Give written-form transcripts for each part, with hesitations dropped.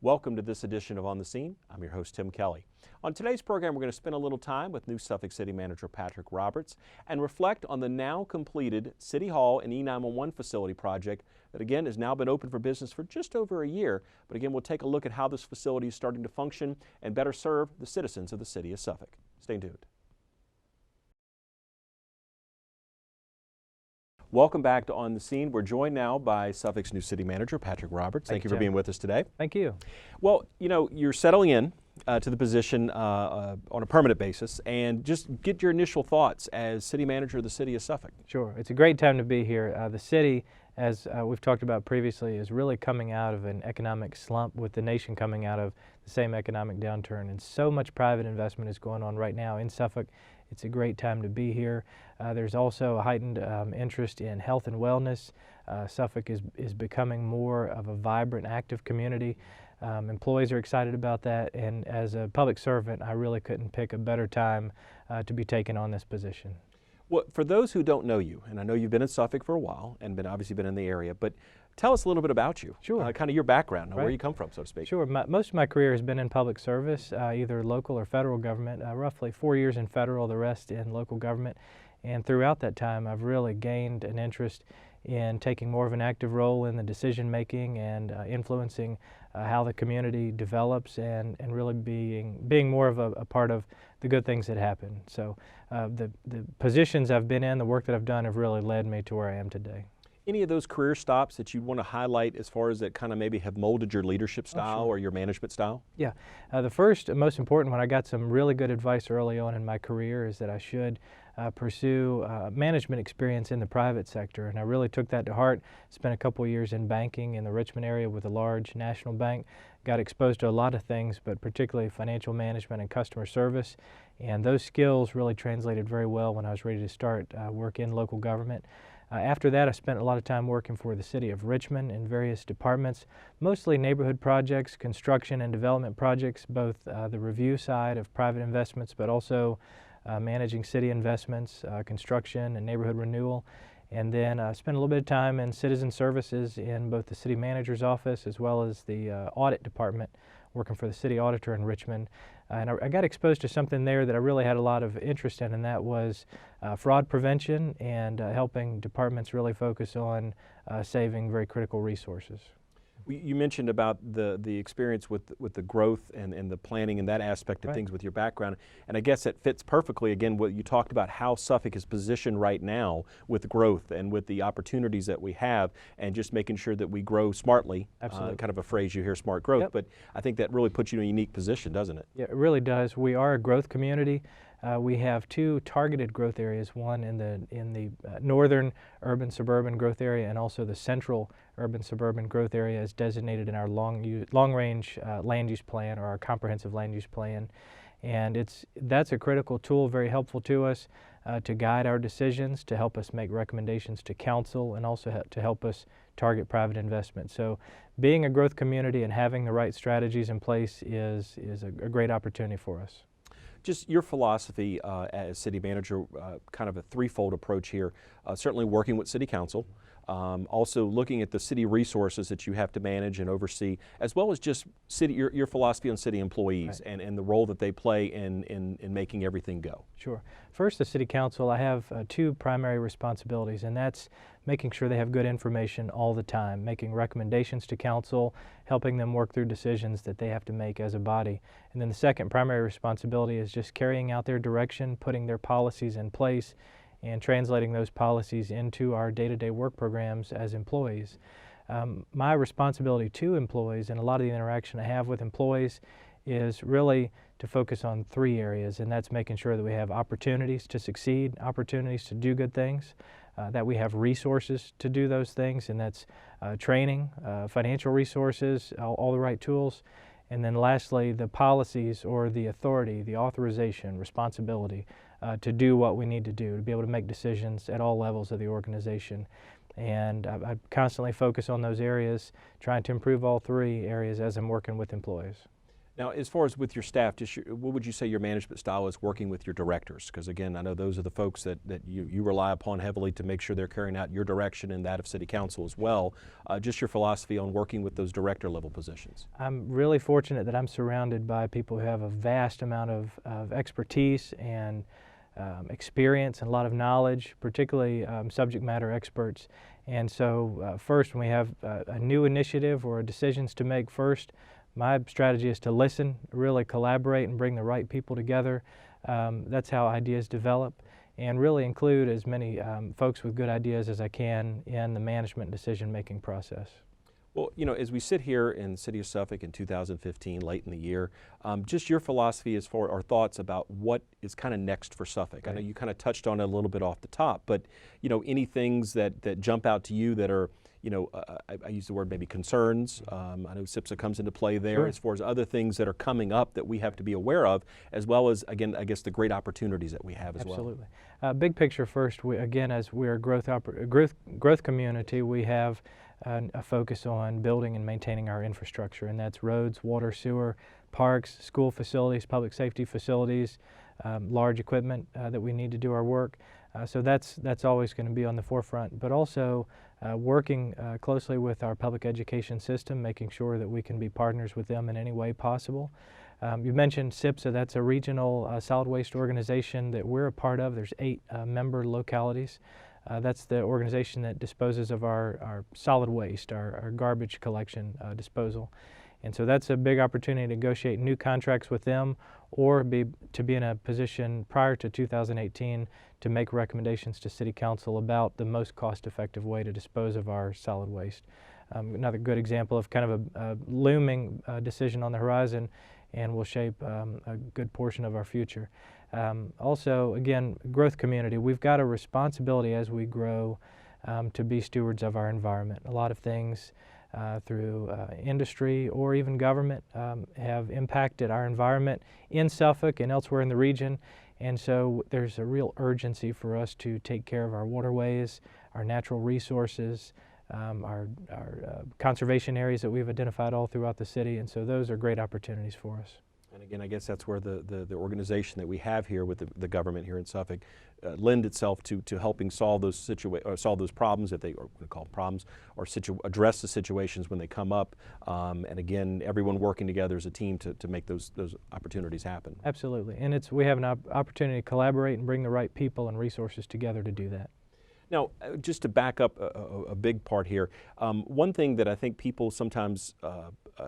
Welcome to this edition of On the Scene. I'm your host, Tim Kelly. On today's program, we're going to spend a little time with new Suffolk City Manager Patrick Roberts and reflect on the now completed City Hall and E911 facility project that again has now been open for business for just over a year. But again, we'll take a look at how this facility is starting to function and better serve the citizens of the city of Suffolk. Stay tuned. Welcome back to On the Scene. We're joined now by Suffolk's new City Manager, Patrick Roberts. Thank you for being with us today. Thank you. Well, you know, you're settling in to the position on a permanent basis, and just get your initial thoughts as City Manager of the City of Suffolk. Sure. It's a great time to be here. The city, as we've talked about previously, is really coming out of an economic slump, with the nation coming out of the same economic downturn, and so much private investment is going on right now in Suffolk. It's a great time to be here. There's also a heightened interest in health and wellness. Suffolk is becoming more of a vibrant, active community. Employees are excited about that, and as a public servant, I really couldn't pick a better time to be taking on this position. Well, for those who don't know you, and I know you've been in Suffolk for a while and obviously been in the area, but tell us a little bit about you. Sure. Kind of your background, Right. where you come from, so to speak. Sure. Most of my career has been in public service, either local or federal government, roughly 4 years in federal, the rest in local government. And throughout that time, I've really gained an interest in taking more of an active role in the decision making and influencing how the community develops, and really being more of a part of the good things that happen. So the positions I've been in, the work that I've done, have really led me to where I am today. Any of those career stops that you want to highlight as far as that kind of maybe have molded your leadership style or your management style? Yeah. The first and most important one, I got some really good advice early on in my career, is that I should pursue management experience in the private sector, and I really took that to heart. Spent a couple of years in banking in the Richmond area with a large national bank. Got exposed to a lot of things, but particularly financial management and customer service, and those skills really translated very well when I was ready to start work in local government. After that, I spent a lot of time working for the city of Richmond in various departments, mostly neighborhood projects, construction and development projects, both the review side of private investments, but also managing city investments, construction and neighborhood renewal. And then spent a little bit of time in citizen services in both the city manager's office as well as the audit department, working for the city auditor in Richmond. And I got exposed to something there that I really had a lot of interest in, and that was fraud prevention and helping departments really focus on saving very critical resources. You mentioned about the experience with the growth and the planning and that aspect of Right. things with your background, and I guess it fits perfectly, again, what you talked about, how Suffolk is positioned right now with growth and with the opportunities that we have, and just making sure that we grow smartly. Absolutely. Kind of a phrase you hear, smart growth. Yep. But I think that really puts you in a unique position, doesn't it? Yeah, it really does. We are a growth community. We have two targeted growth areas, one in the northern urban suburban growth area, and also the central urban suburban growth area as designated in our long-range land use plan, or our comprehensive land use plan. And that's a critical tool, very helpful to us to guide our decisions, to help us make recommendations to council, and also to help us target private investment. So being a growth community and having the right strategies in place is a great opportunity for us. Just your philosophy as city manager, kind of a threefold approach here, certainly working with city council, also looking at the city resources that you have to manage and oversee, as well as just your philosophy on city employees. Right. and the role that they play in making everything go. Sure. First, the city council, I have two primary responsibilities, and that's making sure they have good information all the time, making recommendations to council, helping them work through decisions that they have to make as a body. And then the second primary responsibility is just carrying out their direction, putting their policies in place, and translating those policies into our day-to-day work programs as employees. My responsibility to employees, and a lot of the interaction I have with employees, is really to focus on three areas, and that's making sure that we have opportunities to succeed, opportunities to do good things, that we have resources to do those things, and that's training, financial resources, all the right tools, and then lastly, the policies, or the authority, the authorization, responsibility to do what we need to do, to be able to make decisions at all levels of the organization. And I constantly focus on those areas, trying to improve all three areas as I'm working with employees. Now, as far as with your staff, just what would you say your management style is working with your directors? Because again, I know those are the folks that you rely upon heavily to make sure they're carrying out your direction and that of City Council as well. Just your philosophy on working with those director level positions. I'm really fortunate that I'm surrounded by people who have a vast amount of expertise and experience and a lot of knowledge, particularly subject matter experts. And so first, when we have a new initiative or decisions to make first, my strategy is to listen, really collaborate and bring the right people together. That's how ideas develop, and really include as many folks with good ideas as I can in the management decision-making process. Well, you know, as we sit here in the city of Suffolk in 2015, late in the year, just your philosophy as far or thoughts about what is kind of next for Suffolk. Right. I know you kind of touched on it a little bit off the top, but you know, any things that jump out to you that are, you know, I use the word maybe concerns. I know SIPSA comes into play there. Sure. As far as other things that are coming up that we have to be aware of, as well as, again, I guess the great opportunities that we have as Absolutely. well. Absolutely. Big picture first, again, as we're a growth community, we have a focus on building and maintaining our infrastructure, and that's roads, water, sewer, parks, school facilities, public safety facilities, large equipment that we need to do our work. So that's always going to be on the forefront, but also working closely with our public education system, making sure that we can be partners with them in any way possible. You mentioned SIPSA, that's a regional solid waste organization that we're a part of. There's 8 member localities. That's the organization that disposes of our solid waste, our garbage collection disposal. And so that's a big opportunity to negotiate new contracts with them, or to be in a position prior to 2018 to make recommendations to City Council about the most cost-effective way to dispose of our solid waste. Another good example of kind of a looming decision on the horizon, and will shape a good portion of our future. Also, again, growth community. We've got a responsibility as we grow to be stewards of our environment. A lot of things through industry or even government have impacted our environment in Suffolk and elsewhere in the region, and so there's a real urgency for us to take care of our waterways, our natural resources, our conservation areas that we've identified all throughout the city, and so those are great opportunities for us. And again, I guess that's where the organization that we have here with the government here in Suffolk lend itself to helping solve those problems, if they are call problems, or address the situations when they come up. And again, everyone working together as a team to make those opportunities happen. Absolutely, and we have an opportunity to collaborate and bring the right people and resources together to do that. Now, just to back up a big part here, one thing that I think people sometimes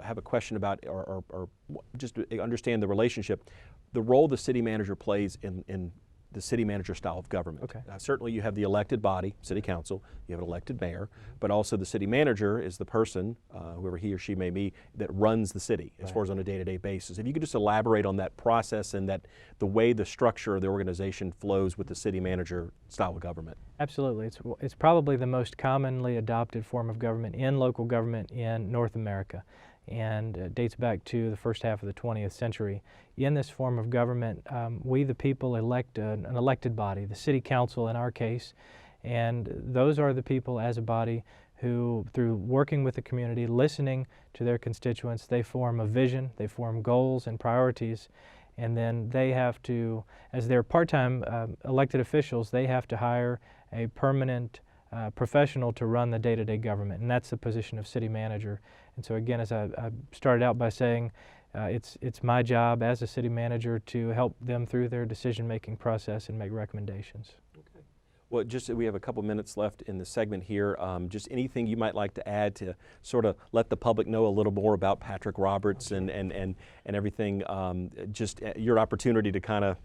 have a question about, or just to understand the relationship, the role the city manager plays in the city manager style of government. Okay. Certainly you have the elected body, city council, you have an elected mayor, but also the city manager is the person, whoever he or she may be, that runs the city as far as on a day-to-day basis. If you could just elaborate on that process and the way the structure of the organization flows with the city manager style of government. Absolutely. It's probably the most commonly adopted form of government in local government in North America, and dates back to the first half of the 20th century. In this form of government, we the people elect an elected body, the city council in our case, and those are the people as a body who, through working with the community, listening to their constituents, they form a vision, they form goals and priorities, and then they have to, as their part-time elected officials, they have to hire a permanent professional to run the day-to-day government, and that's the position of city manager. And so again, as I started out by saying, it's my job as a city manager to help them through their decision-making process and make recommendations. Okay. Well, just we have a couple minutes left in the segment here. Just anything you might like to add to sort of let the public know a little more about Patrick Roberts and everything. Just your opportunity to kind of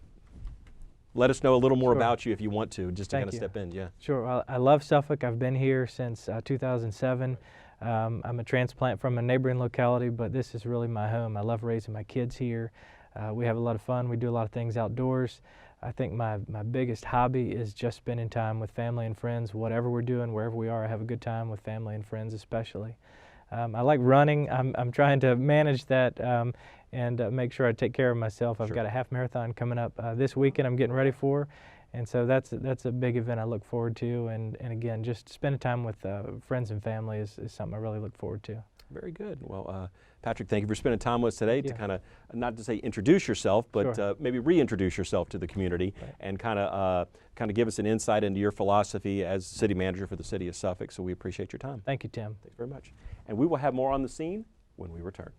let us know a little more about you if you want to, just to kind of step in. Yeah. Sure. Well, I love Suffolk. I've been here since 2007. I'm a transplant from a neighboring locality, but this is really my home. I love raising my kids here. We have a lot of fun. We do a lot of things outdoors. I think my biggest hobby is just spending time with family and friends. Whatever we're doing, wherever we are, I have a good time with family and friends especially. I like running. I'm trying to manage that and make sure I take care of myself. I've got a half marathon coming up this weekend I'm getting ready for, And so that's a big event I look forward to, and again, just spending time with friends and family is something I really look forward to. Very good. Well, Patrick, thank you for spending time with us today to Yeah. kind of, not to say introduce yourself, but Sure. maybe reintroduce yourself to the community, Right. and kind of give us an insight into your philosophy as city manager for the city of Suffolk. So we appreciate your time. Thank you, Tim. Thanks very much. And we will have more on the scene when we return.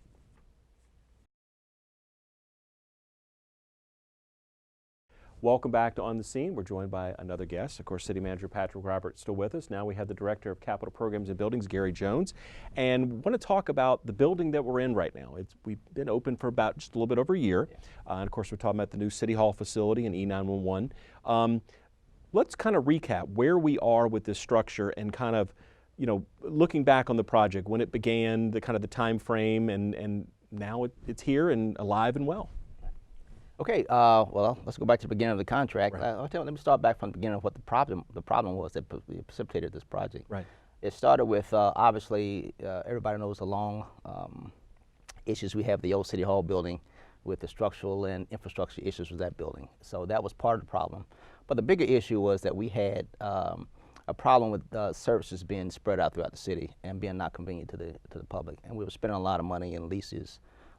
Welcome back to On the Scene. We're joined by another guest. Of course, City Manager Patrick Roberts still with us. Now we have the Director of Capital Programs and Buildings, Gary Jones. And we want to talk about the building that we're in right now. We've been open for about just a little bit over a year. And of course, we're talking about the new City Hall facility and E911. Let's kind of recap where we are with this structure and kind of, you know, looking back on the project, when it began, the kind of the time frame, and now it's here and alive and well. Okay, well, let's go back to the beginning of the contract. Right. Let me start back from the beginning of what the problem was that precipitated this project. Right. It started with, obviously, everybody knows the long issues we have with the old City Hall building, with the structural and infrastructure issues with that building. So that was part of the problem. But the bigger issue was that we had a problem with services being spread out throughout the city and being not convenient to the public. And we were spending a lot of money in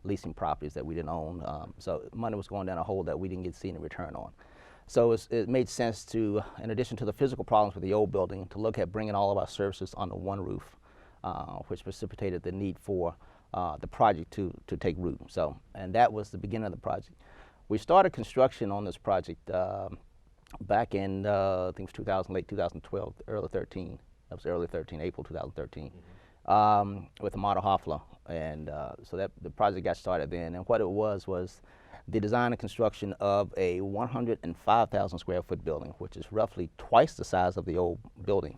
leasing properties that we didn't own. So money was going down a hole that we didn't get seen in return on. So it made sense to, in addition to the physical problems with the old building, to look at bringing all of our services under one roof, which precipitated the need for the project to take root. So, and that was the beginning of the project. We started construction on this project back in, I think it was 2000, late 2012, early 13. That was early 13, April 2013. With the Model Hoffler, and so that the project got started then. And what it was the design and construction of a 105,000 square foot building, which is roughly twice the size of the old building.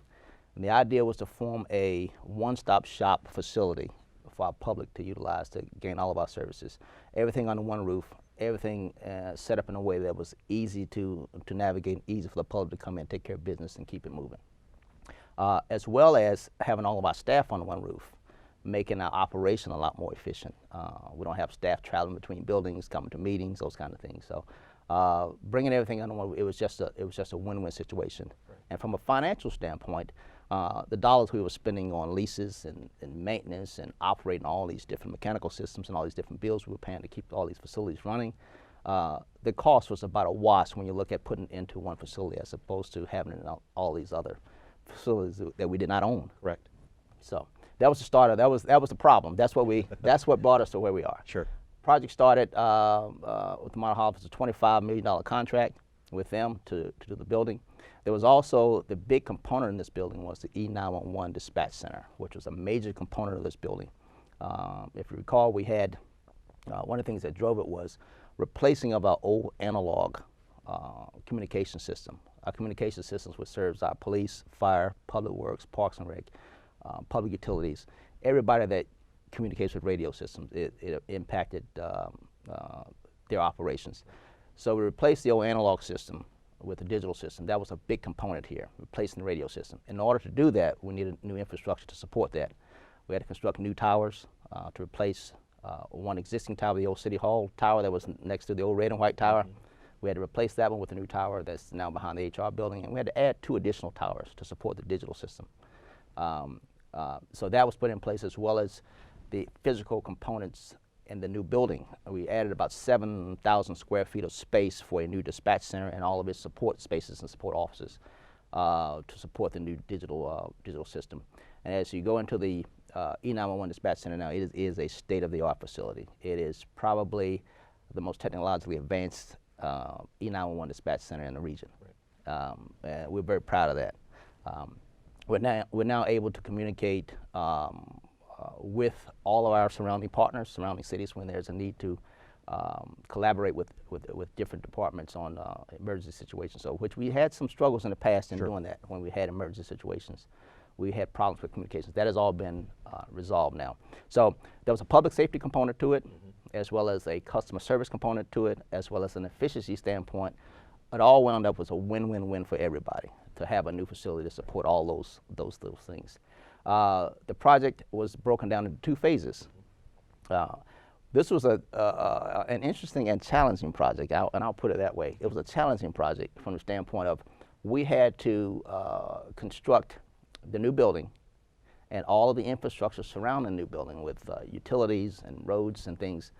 And the idea was to form a one-stop shop facility for our public to utilize to gain all of our services. Everything under one roof, everything set up in a way that was easy to navigate, easy for the public to come in, take care of business, and keep it moving. As well as having all of our staff on one roof, making our operation a lot more efficient. We don't have staff traveling between buildings, coming to meetings, those kind of things. So bringing everything under one roof, it was just a win-win situation. Right. And from a financial standpoint, the dollars we were spending on leases and maintenance and operating all these different mechanical systems and all these different bills we were paying to keep all these facilities running, the cost was about a wash when you look at putting it into one facility as opposed to having it in all these other facilities that we did not own. Correct. So that was the starter. That was the problem. That's what brought us to where we are. Sure. Project started with the Model Hall. It was a $25 million contract with them to do the building. There was also the big component in this building was the E911 dispatch center, which was a major component of this building. If you recall, we had one of the things that drove it was replacing of our old analog communication system. Our communication systems, which serves our police, fire, public works, parks and rec, public utilities, everybody that communicates with radio systems, it impacted their operations. So we replaced the old analog system with a digital system. That was a big component here, replacing the radio system. In order to do that, we needed new infrastructure to support that. We had to construct new towers to replace one existing tower, the old City Hall tower that was next to the old red and white tower. We had to replace that one with a new tower that's now behind the HR building, and we had to add 2 additional towers to support the digital system. So that was put in place, as well as the physical components in the new building. We added about 7,000 square feet of space for a new dispatch center and all of its support spaces and support offices to support the new digital system. And as you go into the E911 dispatch center now, it is a state-of-the-art facility. It is probably the most technologically advanced E911 dispatch center in the region. Right. And we're very proud of that. We're now able to communicate with all of our surrounding partners, surrounding cities, when there's a need to collaborate with different departments on emergency situations. So, which we had some struggles in the past in Sure. doing that when we had emergency situations. We had problems with communications. That has all been resolved now. So there was a public safety component to it, as well as a customer service component to it, as well as an efficiency standpoint. It all wound up as a win-win-win for everybody to have a new facility to support all those things. The project was broken down into 2 phases. This was an interesting and challenging project, and I'll put it that way. It was a challenging project from the standpoint of we had to construct the new building and all of the infrastructure surrounding the new building with utilities and roads and things,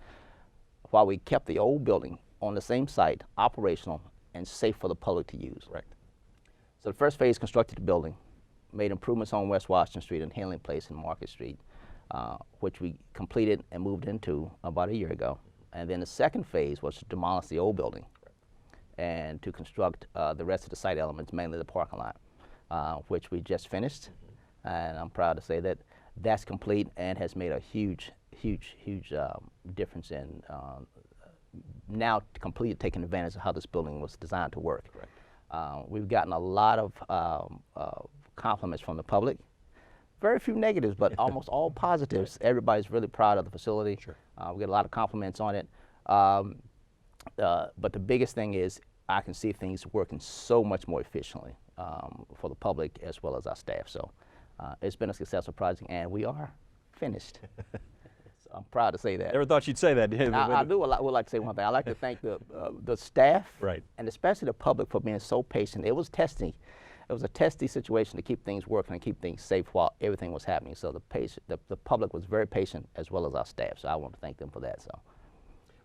while we kept the old building on the same site, operational and safe for the public to use. Correct. So the first phase constructed the building, made improvements on West Washington Street and Henley Place and Market Street, which we completed and moved into about a year ago. And then the second phase was to demolish the old building and to construct the rest of the site elements, mainly the parking lot, which we just finished. And I'm proud to say that that's complete and has made a huge difference in now completely taking advantage of how this building was designed to work. We've gotten a lot of compliments from the public. Very few negatives, but almost all positives. Everybody's really proud of the facility. Sure. We get a lot of compliments on it. But the biggest thing is I can see things working so much more efficiently for the public as well as our staff. So it's been a successful project, and we are finished. So I'm proud to say that. Never thought you'd say that. I would like to say one thing. I'd like to thank the staff, Right. and especially the public for being so patient. It was testing. It was a testy situation to keep things working and keep things safe while everything was happening. So the public was very patient as well as our staff. So I want to thank them for that. So.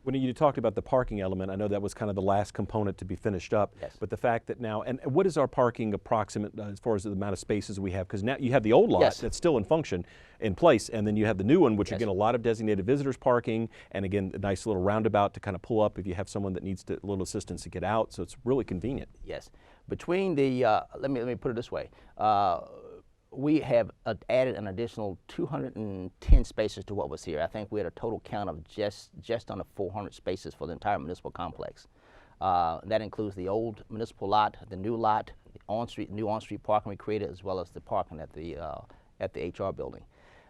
When you talked about the parking element, I know that was kind of the last component to be finished up. Yes. But the fact that now, and what is our parking approximate as far as the amount of spaces we have? Because now you have the old lot Yes. that's still in function, in place, and then you have the new one, which Yes. again, a lot of designated visitors parking, and again, a nice little roundabout to kind of pull up if you have someone that needs a little assistance to get out. So it's really convenient. Yes. Between the, let me put it this way. We have added an additional 210 spaces to what was here. I think we had a total count of just under 400 spaces for the entire municipal complex. That includes the old municipal lot, the new lot, the new on-street parking we created, as well as the parking at the HR building.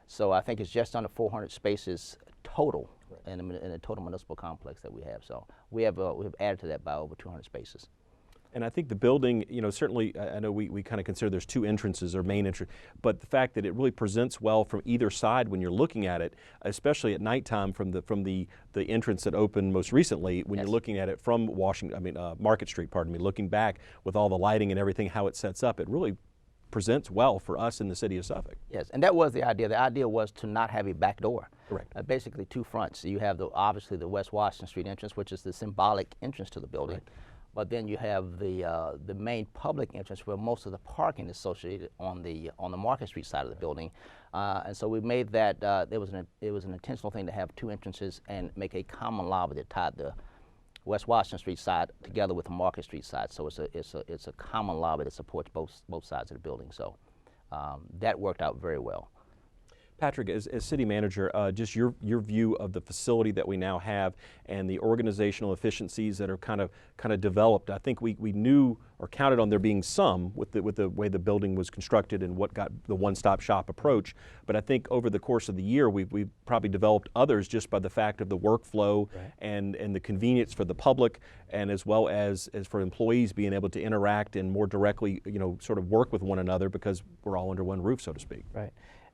So I think it's just under 400 spaces total in the total municipal complex that we have. So we have added to that by over 200 spaces. And I think the building, you know, certainly, I know we kind of consider there's two entrances or main entrance, but the fact that it really presents well from either side when you're looking at it, especially at nighttime from the entrance that opened most recently, when Yes. you're looking at it from Market Street, pardon me, looking back with all the lighting and everything, how it sets up, it really presents well for us in the city of Suffolk. Yes, and that was the idea. The idea was to not have a back door. Correct. Basically two fronts. You have obviously the West Washington Street entrance, which is the symbolic entrance to the building. Right. But then you have the main public entrance where most of the parking is associated on the Market Street side of the building, and so we made that it was an intentional thing to have two entrances and make a common lobby that tied the West Washington Street side together with the Market Street side. So it's a common lobby that supports both sides of the building. So that worked out very well. Patrick, as city manager, just your view of the facility that we now have and the organizational efficiencies that are kind of developed. I think we knew or counted on there being some with the way the building was constructed and what got the one-stop shop approach. But I think over the course of the year, we've probably developed others just by the fact of the workflow Right. and the convenience for the public, and as well as for employees being able to interact and more directly, you know, sort of work with one another because we're all under one roof, so to speak. Right.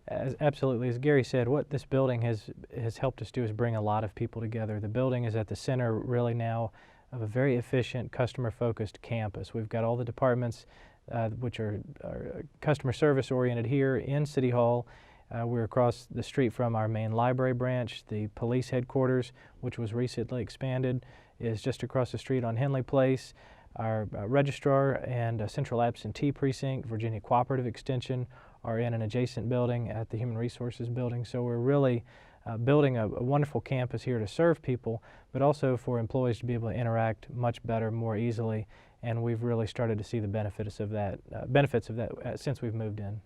Absolutely. As Gary said, what this building has helped us do is bring a lot of people together. The building is at the center really now of a very efficient, customer-focused campus. We've got all the departments which are customer service oriented here in City Hall. We're across the street from our main library branch. The police headquarters, which was recently expanded, is just across the street on Henley Place. Our registrar and central absentee precinct, Virginia Cooperative Extension, are in an adjacent building at the Human Resources building. So we're really building a wonderful campus here to serve people, but also for employees to be able to interact much better, more easily. And we've really started to see the benefits of that since we've moved in.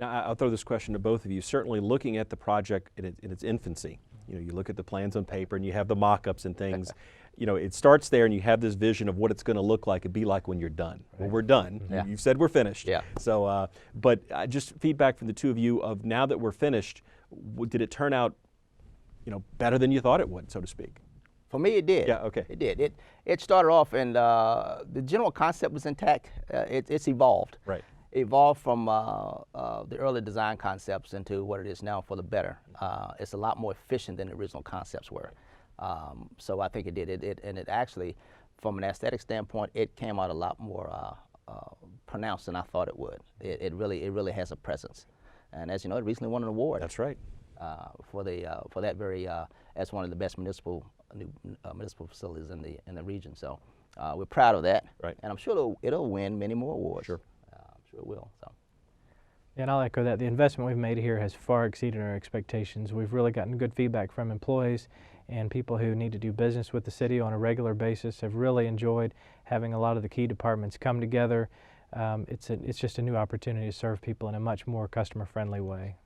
Now, I'll throw this question to both of you. Certainly looking at the project in its infancy, you know, you look at the plans on paper and you have the mock-ups and things. You know, it starts there and you have this vision of what it's going to look like and be like when you're done. Right. Well, we're done. Yeah. You've said we're finished. Yeah. So, but just feedback from the two of you of now that we're finished, did it turn out, you know, better than you thought it would, so to speak? For me, it did. Yeah, okay. It did. It started off, and the general concept was intact. It's evolved. Right. evolved from the early design concepts into what it is now for the better. It's a lot more efficient than the original concepts were. So I think it did. And it actually, from an aesthetic standpoint, it came out a lot more pronounced than I thought it would. It really has a presence. And as you know, it recently won an award. That's right. For that very as one of the best municipal facilities in the region. So we're proud of that. Right. And I'm sure it'll win many more awards. Sure. I'm sure it will. So. And I'll echo that. The investment we've made here has far exceeded our expectations. We've really gotten good feedback from employees and people who need to do business with the city on a regular basis have really enjoyed having a lot of the key departments come together. It's just a new opportunity to serve people in a much more customer-friendly way.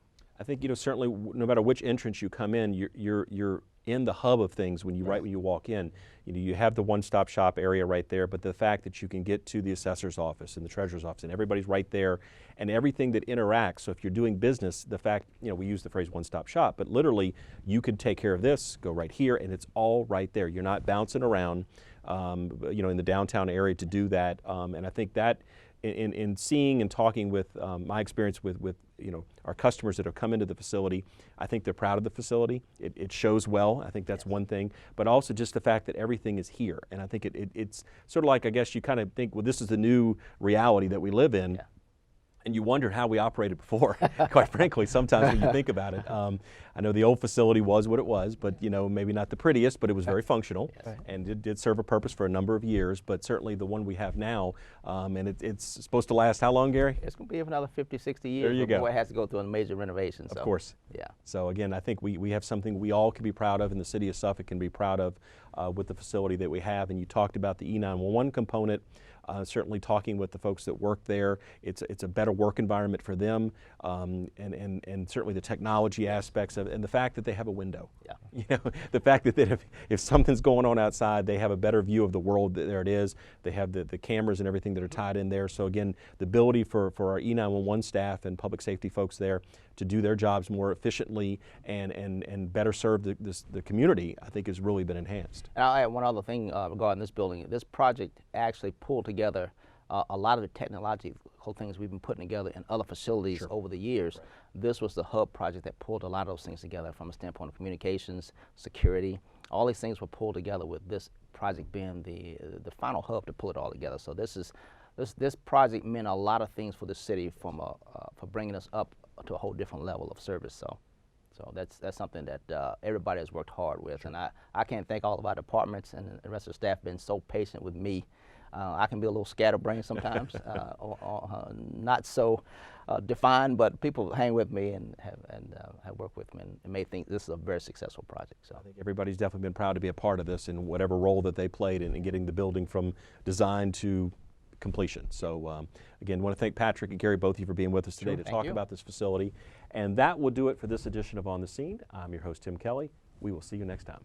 I think, certainly no matter which entrance you come in, you're in the hub of things when you right when you walk in. You have the one-stop shop area right there, but the fact that you can get to the assessor's office and the treasurer's office and everybody's right there and everything that interacts. So if you're doing business, the fact, we use the phrase one-stop shop, but literally you could take care of this, go right here, and it's all right there. You're not bouncing around, in the downtown area to do that. And I think that in seeing and talking with my experience with our customers that have come into the facility, I think they're proud of the facility. It shows well. I think that's one thing, but also just the fact that everything is here. And I think it's sort of like, I guess you kind of think, well, this is the new reality that we live in. Yeah. And you wondered how we operated before, quite frankly, sometimes when you think about it. I know the old facility was what it was, but maybe not the prettiest, but it was very functional. Yes. And it did serve a purpose for a number of years, but certainly the one we have now, and it's supposed to last how long, Gary? It's going to be another 50, 60 years There you go. before it has to go through a major renovation. Of course. Yeah. So again, I think we have something we all can be proud of, and the city of Suffolk can be proud of with the facility that we have. And you talked about the E911 component. Certainly talking with the folks that work there, it's a better work environment for them, and certainly the technology aspects of it, and the fact that they have a window. Yeah. The fact that if something's going on outside, they have a better view of the world. There it is. They have the cameras and everything that are tied in there. So again, the ability for our E911 staff and public safety folks there to do their jobs more efficiently and better serve the community, I think has really been enhanced. And I'll add one other thing regarding this building. This project actually pulled together a lot of the technological things we've been putting together in other facilities Sure. over the years. Right. This was the hub project that pulled a lot of those things together from a standpoint of communications, security. All these things were pulled together with this project being the final hub to pull it all together. So this project meant a lot of things for the city for bringing us up to a whole different level of service. So that's something that everybody has worked hard with. Sure. And I can't thank all of our departments and the rest of the staff been so patient with me. I can be a little scatterbrained sometimes, not so defined, but people hang with me and have worked with me and may think this is a very successful project. So I think everybody's definitely been proud to be a part of this in whatever role that they played in getting the building from design to completion. So again, I want to thank Patrick and Gary, both of you, for being with us today to talk about this facility. And that will do it for this edition of On the Scene. I'm your host, Tim Kelly. We will see you next time.